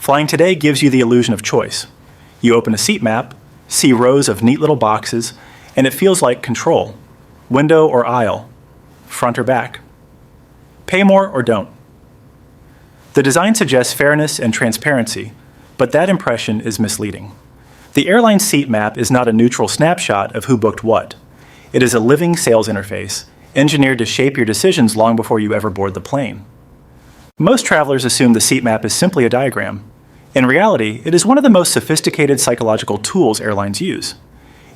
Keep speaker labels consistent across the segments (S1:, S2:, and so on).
S1: Flying today gives you the illusion of choice. You open a seat map, see rows of neat little boxes, and it feels like control. Window or aisle, front or back. Pay more or don't. The design suggests fairness and transparency, but that impression is misleading. The airline seat map is not a neutral snapshot of who booked what. It is a living sales interface, engineered to shape your decisions long before you ever board the plane. Most travelers assume the seat map is simply a diagram. In reality, it is one of the most sophisticated psychological tools airlines use.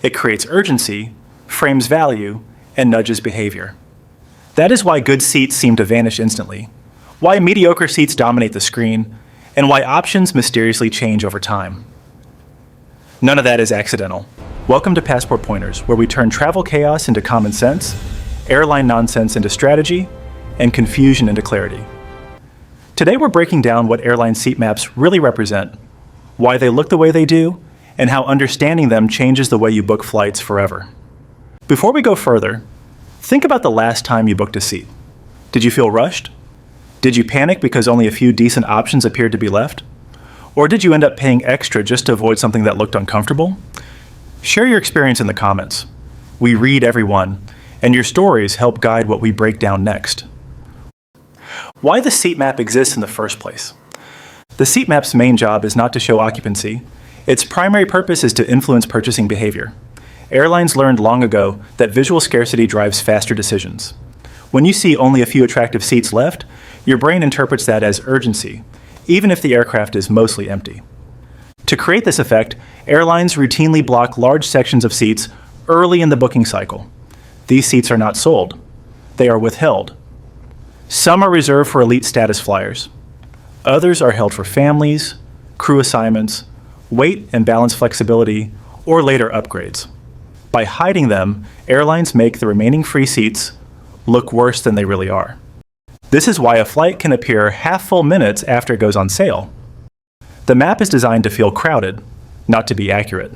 S1: It creates urgency, frames value, and nudges behavior. That is why good seats seem to vanish instantly, why mediocre seats dominate the screen, and why options mysteriously change over time. None of that is accidental. Welcome to Passport Pointers, where we turn travel chaos into common sense, airline nonsense into strategy, and confusion into clarity. Today we're breaking down what airline seat maps really represent, why they look the way they do, and how understanding them changes the way you book flights forever. Before we go further, think about the last time you booked a seat. Did you feel rushed? Did you panic because only a few decent options appeared to be left? Or did you end up paying extra just to avoid something that looked uncomfortable? Share your experience in the comments. We read every one, and your stories help guide what we break down next. Why the seat map exists in the first place. The seat map's main job is not to show occupancy. Its primary purpose is to influence purchasing behavior. Airlines learned long ago that visual scarcity drives faster decisions. When you see only a few attractive seats left, your brain interprets that as urgency, even if the aircraft is mostly empty. To create this effect, airlines routinely block large sections of seats early in the booking cycle. These seats are not sold. They are withheld. Some are reserved for elite status flyers. Others are held for families, crew assignments, weight and balance flexibility, or later upgrades. By hiding them, airlines make the remaining free seats look worse than they really are. This is why a flight can appear half-full minutes after it goes on sale. The map is designed to feel crowded, not to be accurate.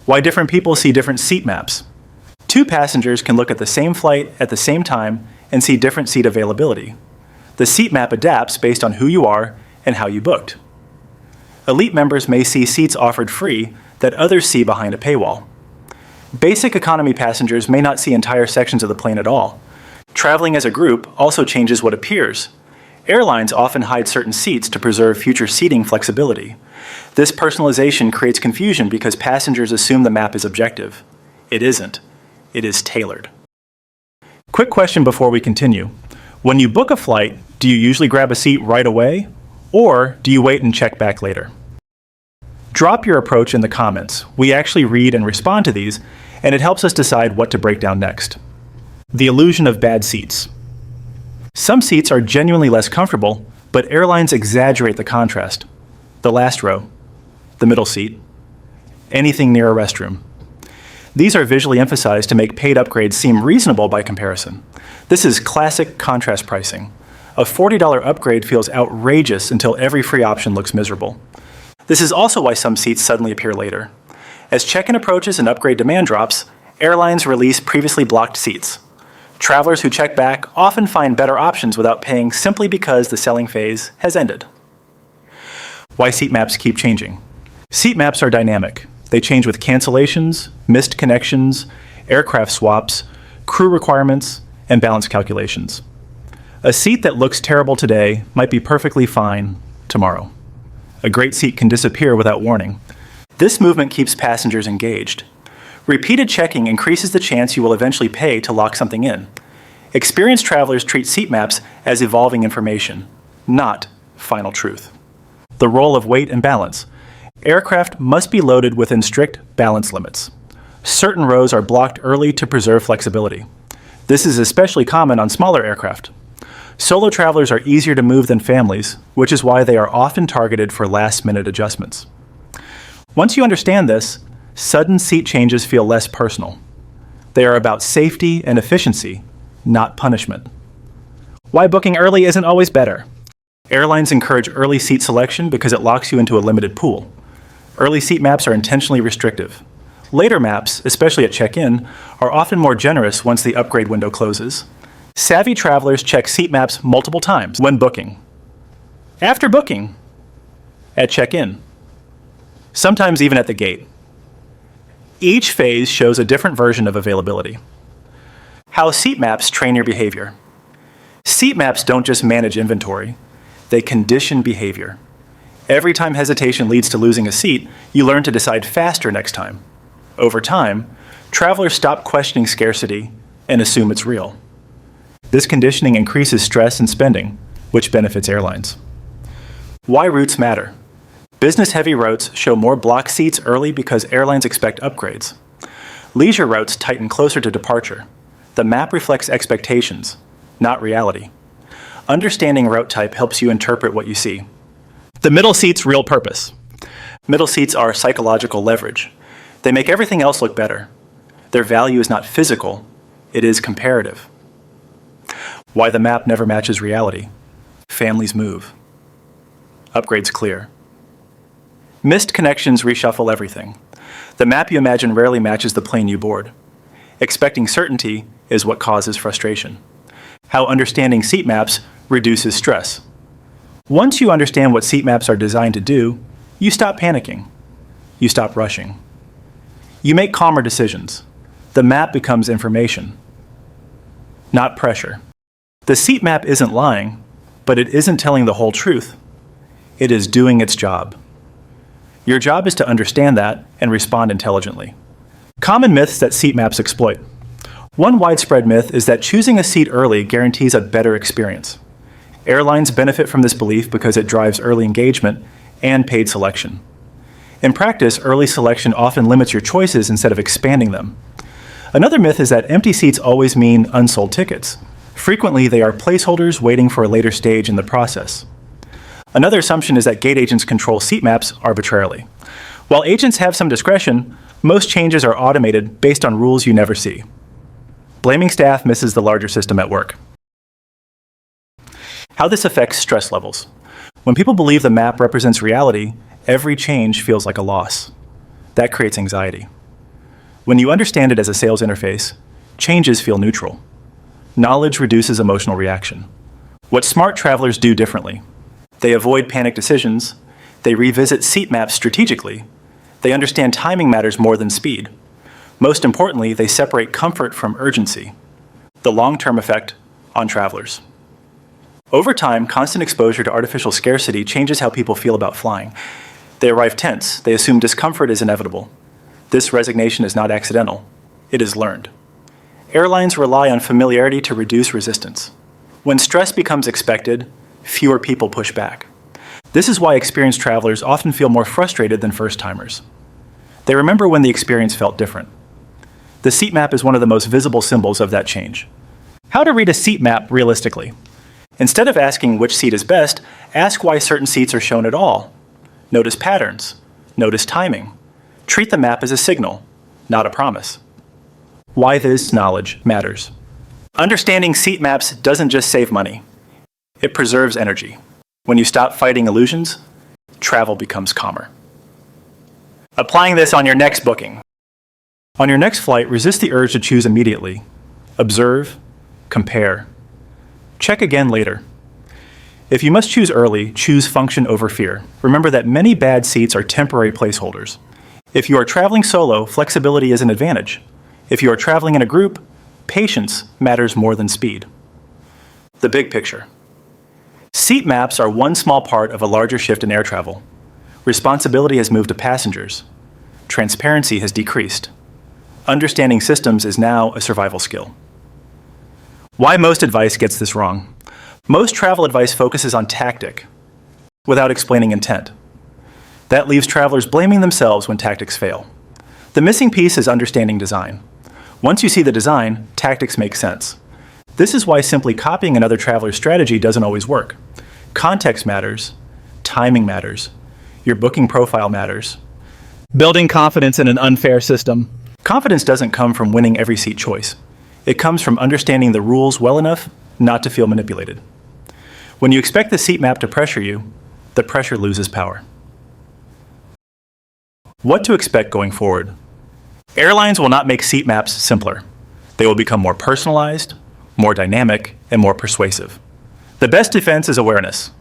S1: Why different people see different seat maps. Two passengers can look at the same flight at the same time and see different seat availability. The seat map adapts based on who you are and how you booked. Elite members may see seats offered free that others see behind a paywall. Basic economy passengers may not see entire sections of the plane at all. Traveling as a group also changes what appears. Airlines often hide certain seats to preserve future seating flexibility. This personalization creates confusion because passengers assume the map is objective. It isn't. It is tailored. Quick question before we continue. When you book a flight, do you usually grab a seat right away, or do you wait and check back later? Drop your approach in the comments. We actually read and respond to these, and it helps us decide what to break down next. The illusion of bad seats. Some seats are genuinely less comfortable, but airlines exaggerate the contrast. The last row, the middle seat, anything near a restroom. These are visually emphasized to make paid upgrades seem reasonable by comparison. This is classic contrast pricing. A $40 upgrade feels outrageous until every free option looks miserable. This is also why some seats suddenly appear later. As check-in approaches and upgrade demand drops, airlines release previously blocked seats. Travelers who check back often find better options without paying simply because the selling phase has ended. Why seat maps keep changing. Seat maps are dynamic. They change with cancellations, missed connections, aircraft swaps, crew requirements, and balance calculations. A seat that looks terrible today might be perfectly fine tomorrow. A great seat can disappear without warning. This movement keeps passengers engaged. Repeated checking increases the chance you will eventually pay to lock something in. Experienced travelers treat seat maps as evolving information, not final truth. The role of weight and balance. Aircraft must be loaded within strict balance limits. Certain rows are blocked early to preserve flexibility. This is especially common on smaller aircraft. Solo travelers are easier to move than families, which is why they are often targeted for last-minute adjustments. Once you understand this, sudden seat changes feel less personal. They are about safety and efficiency, not punishment. Why booking early isn't always better. Airlines encourage early seat selection because it locks you into a limited pool. Early seat maps are intentionally restrictive. Later maps, especially at check-in, are often more generous once the upgrade window closes. Savvy travelers check seat maps multiple times when booking. After booking, at check-in, sometimes even at the gate. Each phase shows a different version of availability. How seat maps train your behavior. Seat maps don't just manage inventory, they condition behavior. Every time hesitation leads to losing a seat, you learn to decide faster next time. Over time, travelers stop questioning scarcity and assume it's real. This conditioning increases stress and spending, which benefits airlines. Why routes matter. Business-heavy routes show more block seats early because airlines expect upgrades. Leisure routes tighten closer to departure. The map reflects expectations, not reality. Understanding route type helps you interpret what you see. The middle seat's real purpose. Middle seats are psychological leverage. They make everything else look better. Their value is not physical, it is comparative. Why the map never matches reality. Families move. Upgrades clear. Missed connections reshuffle everything. The map you imagine rarely matches the plane you board. Expecting certainty is what causes frustration. How understanding seat maps reduces stress. Once you understand what seat maps are designed to do, you stop panicking. You stop rushing. You make calmer decisions. The map becomes information, not pressure. The seat map isn't lying, but it isn't telling the whole truth. It is doing its job. Your job is to understand that and respond intelligently. Common myths that seat maps exploit. One widespread myth is that choosing a seat early guarantees a better experience. Airlines benefit from this belief because it drives early engagement and paid selection. In practice, early selection often limits your choices instead of expanding them. Another myth is that empty seats always mean unsold tickets. Frequently, they are placeholders waiting for a later stage in the process. Another assumption is that gate agents control seat maps arbitrarily. While agents have some discretion, most changes are automated based on rules you never see. Blaming staff misses the larger system at work. How this affects stress levels. When people believe the map represents reality, every change feels like a loss. That creates anxiety. When you understand it as a sales interface, changes feel neutral. Knowledge reduces emotional reaction. What smart travelers do differently. They avoid panic decisions. They revisit seat maps strategically. They understand timing matters more than speed. Most importantly, they separate comfort from urgency. The long-term effect on travelers. Over time, constant exposure to artificial scarcity changes how people feel about flying. They arrive tense. They assume discomfort is inevitable. This resignation is not accidental. It is learned. Airlines rely on familiarity to reduce resistance. When stress becomes expected, fewer people push back. This is why experienced travelers often feel more frustrated than first-timers. They remember when the experience felt different. The seat map is one of the most visible symbols of that change. How to read a seat map realistically. Instead of asking which seat is best, ask why certain seats are shown at all. Notice patterns. Notice timing. Treat the map as a signal, not a promise. Why this knowledge matters. Understanding seat maps doesn't just save money. It preserves energy. When you stop fighting illusions, travel becomes calmer. Applying this on your next booking. On your next flight, resist the urge to choose immediately. Observe, compare. Check again later. If you must choose early, choose function over fear. Remember that many bad seats are temporary placeholders. If you are traveling solo, flexibility is an advantage. If you are traveling in a group, patience matters more than speed. The big picture. Seat maps are one small part of a larger shift in air travel. Responsibility has moved to passengers. Transparency has decreased. Understanding systems is now a survival skill. Why most advice gets this wrong. Most travel advice focuses on tactic without explaining intent. That leaves travelers blaming themselves when tactics fail. The missing piece is understanding design. Once you see the design, tactics make sense. This is why simply copying another traveler's strategy doesn't always work. Context matters, timing matters, your booking profile matters. Building confidence in an unfair system. Confidence doesn't come from winning every seat choice. It comes from understanding the rules well enough not to feel manipulated. When you expect the seat map to pressure you, the pressure loses power. What to expect going forward. Airlines will not make seat maps simpler. They will become more personalized, more dynamic, and more persuasive. The best defense is awareness.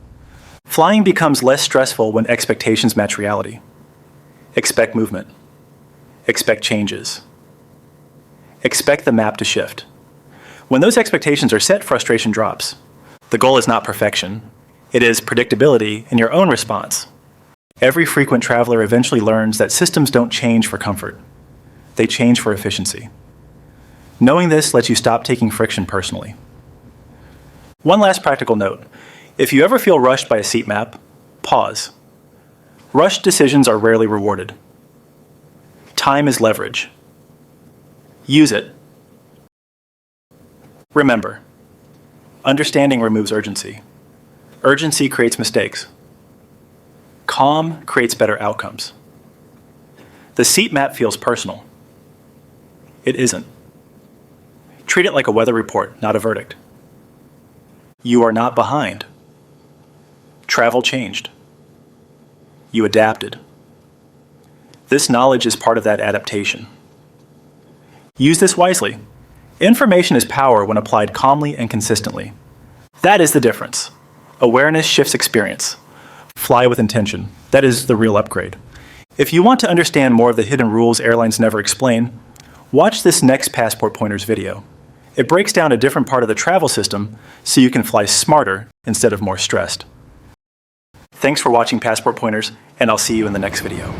S1: Flying becomes less stressful when expectations match reality. Expect movement. Expect changes. Expect the map to shift. When those expectations are set, frustration drops. The goal is not perfection. It is predictability in your own response. Every frequent traveler eventually learns that systems don't change for comfort. They change for efficiency. Knowing this lets you stop taking friction personally. One last practical note. If you ever feel rushed by a seat map, pause. Rushed decisions are rarely rewarded. Time is leverage. Use it. Remember, understanding removes urgency. Urgency creates mistakes. Calm creates better outcomes. The seat map feels personal. It isn't. Treat it like a weather report, not a verdict. You are not behind. Travel changed. You adapted. This knowledge is part of that adaptation. Use this wisely. Information is power when applied calmly and consistently. That is the difference. Awareness shifts experience. Fly with intention. That is the real upgrade. If you want to understand more of the hidden rules airlines never explain, watch this next Passport Pointers video. It breaks down a different part of the travel system so you can fly smarter instead of more stressed. Thanks for watching Passport Pointers, and I'll see you in the next video.